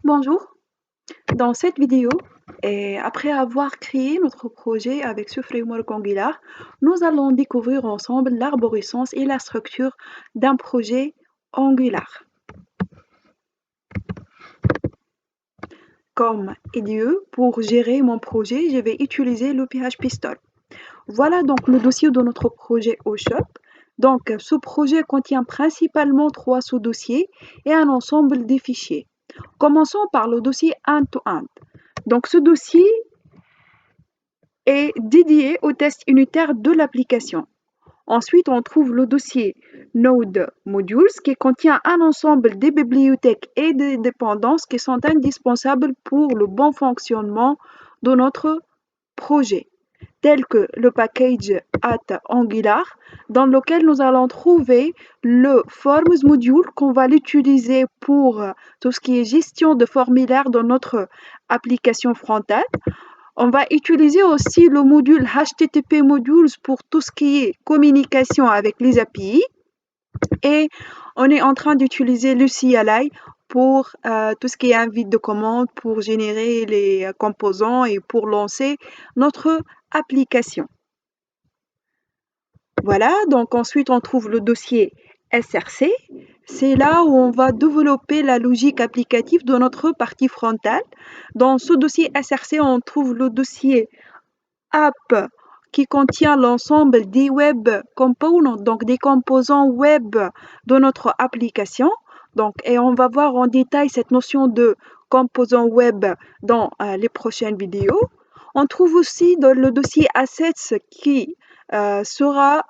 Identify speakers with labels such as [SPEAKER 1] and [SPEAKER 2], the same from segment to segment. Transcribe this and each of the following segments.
[SPEAKER 1] Bonjour, dans cette vidéo, et après avoir créé notre projet avec ce framework Angular, nous allons découvrir ensemble l'arborescence et la structure d'un projet Angular. Comme IDE, pour gérer mon projet, je vais utiliser le phpStore. Voilà donc le dossier de notre projet au shop. Donc, ce projet contient principalement 3 sous-dossiers et un ensemble de fichiers. Commençons par le dossier end-to-end. Donc, ce dossier est dédié au test unitaire de l'application. Ensuite, on trouve le dossier Node Modules qui contient un ensemble des bibliothèques et des dépendances qui sont indispensables pour le bon fonctionnement de notre projet, tel que le package @Angular, dans lequel nous allons trouver le Forms module qu'on va l'utiliser pour tout ce qui est gestion de formulaire dans notre application front-end. On va utiliser aussi le module HTTP Modules pour tout ce qui est communication avec les API. Et on est en train d'utiliser le CLI pour tout ce qui est invite de commande, pour générer les composants et pour lancer notre application. Voilà, donc ensuite on trouve le dossier SRC. C'est là où on va développer la logique applicative de notre partie frontale. Dans ce dossier SRC, on trouve le dossier app qui contient l'ensemble des web components, donc des composants web de notre application. Donc, et on va voir en détail cette notion de composants web dans les prochaines vidéos. On trouve aussi dans le dossier assets qui sera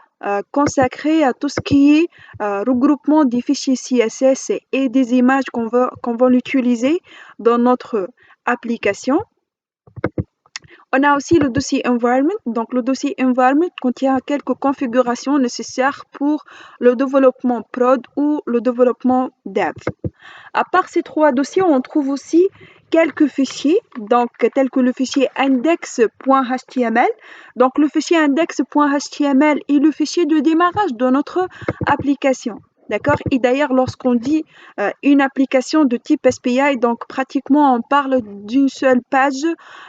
[SPEAKER 1] consacré à tout ce qui est regroupement des fichiers CSS et des images qu'on va utiliser dans notre application. On a aussi le dossier environment. Donc, le dossier environment contient quelques configurations nécessaires pour le développement prod ou le développement dev. À part ces 3 dossiers, on trouve aussi quelques fichiers, donc tels que le fichier index.html. Donc, le fichier index.html est le fichier de démarrage de notre application. D'accord? Et d'ailleurs, lorsqu'on dit une application de type SPI, donc pratiquement on parle d'une seule page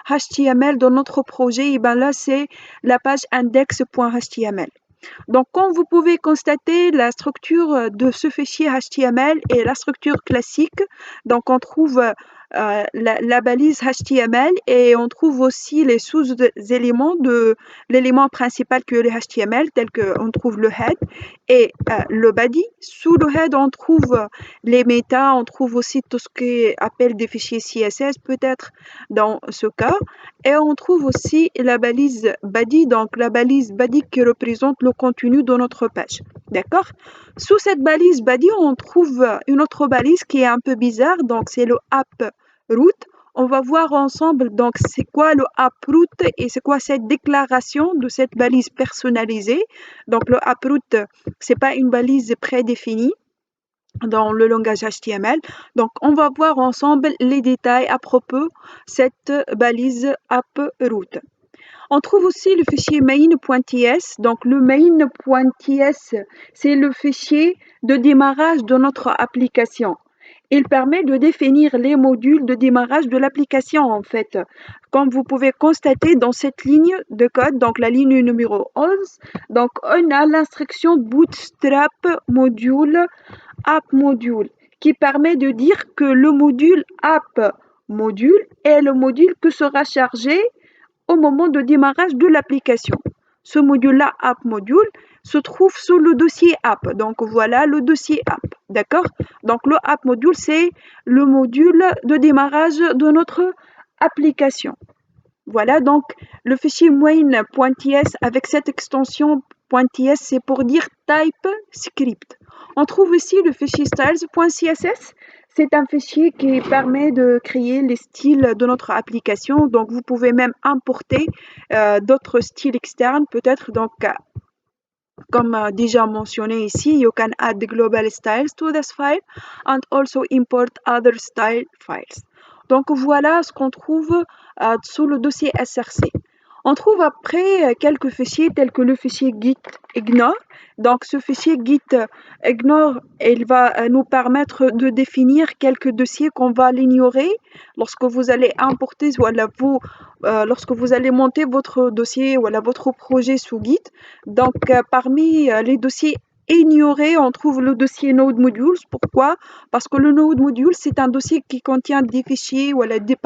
[SPEAKER 1] HTML dans notre projet, et bien là, c'est la page index.html. Donc, comme vous pouvez constater, la structure de ce fichier HTML est la structure classique. Donc, on trouve la balise HTML et on trouve aussi les sous-éléments de l'élément principal que est le HTML, tel qu'on trouve le head et le body. Sous le head, on trouve les méta, on trouve aussi tout ce qui appelle des fichiers CSS peut-être dans ce cas. Et on trouve aussi la balise body, donc la balise body qui représente le contenu de notre page. D'accord? Sous cette balise body, on trouve une autre balise qui est un peu bizarre, donc c'est le app root. On va voir ensemble donc c'est quoi le app root et c'est quoi cette déclaration de cette balise personnalisée. Donc le app root, c'est pas une balise prédéfinie dans le langage HTML. Donc, on va voir ensemble les détails à propos de cette balise app_root. On trouve aussi le fichier main.ts. Donc, le main.ts, c'est le fichier de démarrage de notre application. Il permet de définir les modules de démarrage de l'application en fait. Comme vous pouvez constater dans cette ligne de code, donc la ligne numéro 11, donc on a l'instruction bootstrap module app module qui permet de dire que le module app module est le module que sera chargé au moment de démarrage de l'application. Ce module-là, app module, se trouve sous le dossier app. Donc voilà le dossier app. D'accord? Donc le app module, c'est le module de démarrage de notre application. Voilà donc le fichier main.ts avec cette extension .ts, c'est pour dire TypeScript. On trouve aussi le fichier styles.css. C'est un fichier qui permet de créer les styles de notre application. Donc, vous pouvez même importer d'autres styles externes, peut-être. Donc, comme déjà mentionné ici, you can add the global styles to this file and also import other style files. Donc, voilà ce qu'on trouve sous le dossier SRC. On trouve après quelques fichiers tels que le fichier git ignore. Donc ce fichier git ignore, il va nous permettre de définir quelques dossiers qu'on va l'ignorer lorsque vous allez importer, voilà, lorsque vous allez monter votre dossier, voilà, votre projet sous Git. Donc parmi les dossiers ignorés, on trouve le dossier Node Modules. Pourquoi? Parce que le Node Module, c'est un dossier qui contient des fichiers, voilà, des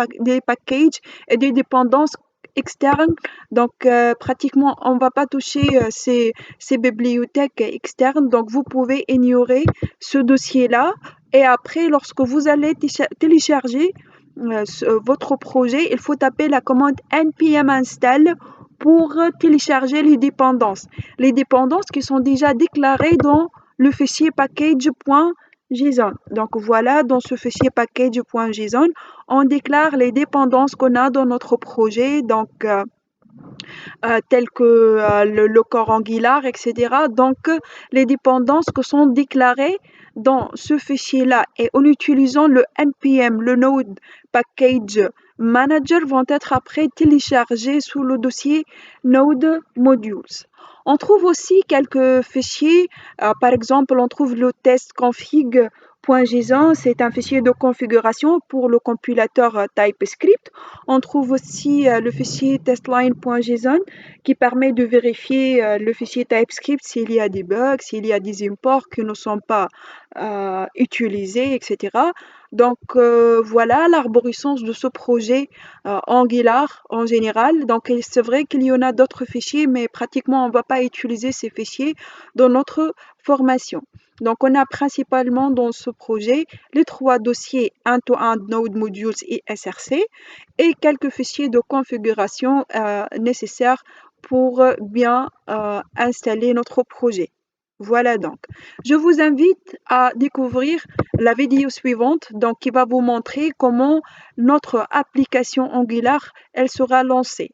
[SPEAKER 1] packages et des dépendances externes. Donc, pratiquement, on ne va pas toucher ces bibliothèques externes. Donc, vous pouvez ignorer ce dossier-là. Et après, lorsque vous allez télécharger votre projet, il faut taper la commande npm install pour télécharger les dépendances. Les dépendances qui sont déjà déclarées dans le fichier package.json. Donc voilà, dans ce fichier package.json, on déclare les dépendances qu'on a dans notre projet, donc telles que le corps Angular, etc. Donc les dépendances que sont déclarées dans ce fichier-là et en utilisant le npm, le Node Package Manager, vont être après téléchargés sous le dossier Node Modules. On trouve aussi quelques fichiers, par exemple on trouve le test config.json, c'est un fichier de configuration pour le compilateur TypeScript. On trouve aussi le fichier testline.json qui permet de vérifier le fichier TypeScript s'il y a des bugs, s'il y a des imports qui ne sont pas utilisés, etc. Donc voilà l'arborescence de ce projet Angular en général. Donc c'est vrai qu'il y en a d'autres fichiers, mais pratiquement on ne va pas utiliser ces fichiers dans notre formation. Donc on a principalement dans ce projet les trois dossiers end-to-end Node Modules et SRC et quelques fichiers de configuration nécessaires pour bien installer notre projet. Voilà donc. Je vous invite à découvrir la vidéo suivante donc, qui va vous montrer comment notre application Angular elle sera lancée.